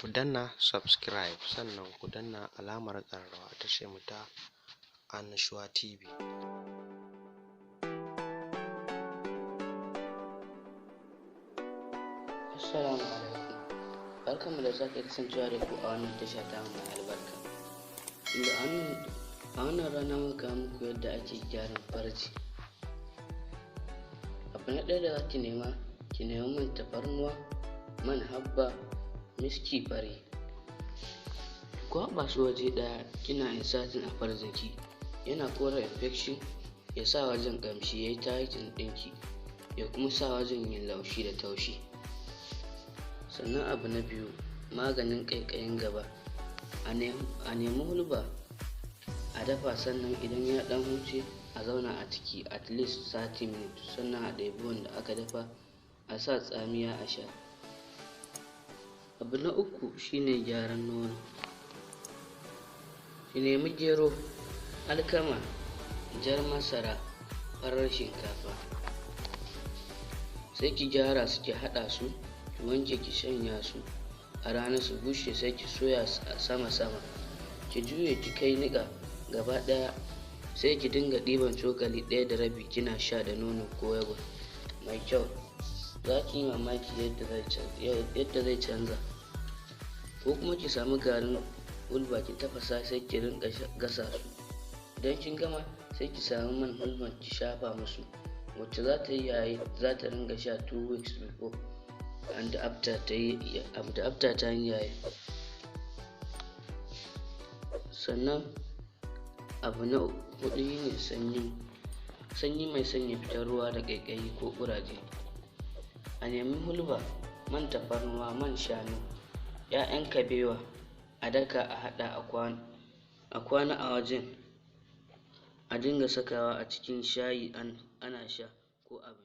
ku danna subscribe sannan ku danna alamar ƙararrawa ta tashar mu ta Annashuwa TV. Assalamu alaikum, barkanmu da sake kasancewa da ku a wannan tasha ta mai albarka, inda a wannan rana muka muku yadda ake gyaran farji. Abu na ɗaya da za ki nema man tafarnuwa, man habba, miski fari. Ku haɓa su waje ɗaya, kina insatin a farjinki, yana kore infection, ya sa wajen ƙamshi, ya yi tighten ɗinki, ya kuma sa wajen yin laushi da taushi. Sannan abu na biyu, maganin ƙaiƙayin gaba. A nemi hulba a dafa, sannan idan ya ɗan huce a zauna a ciki at least 30 minutes, sannan a ɗebi wanda aka dafa a sa tsamiya a sha. Abu na uku shine gyaran nono. Ki nemi gero, alkama, jar masara, farar shinkafa, sai ki gyara su, ki haɗa su, ki wanke, ki shanya su a rana su bushe, sai ki soya su a sama, ki juye, ki kai niƙa gaba ɗaya, sai ki dinga ɗiban cokali 1 da rabi kina sha da nono ko yogurt mai kyau. Za ki yi mamaki yadda zai canza. Ko kuma ki samu garin hulba ki tafasa, sai ki rinka gasa su. Idan kin gama, sai ki samu man hulban ki shafa musu, wacce za ta yi yayi za ta ringa sha 2 weeks before and after ta yi yayi. Sannan abu na hudu ne sanyi mai sanya fitar ruwa da ƙaiƙayi ko ƙuraje. A nemi hulba, man tafarnuwa, man shanu, 'ya'yan kabewa, a daka a haɗa a kwana a wajen, a dinga sakawa a cikin shayi ana sha ko abinci.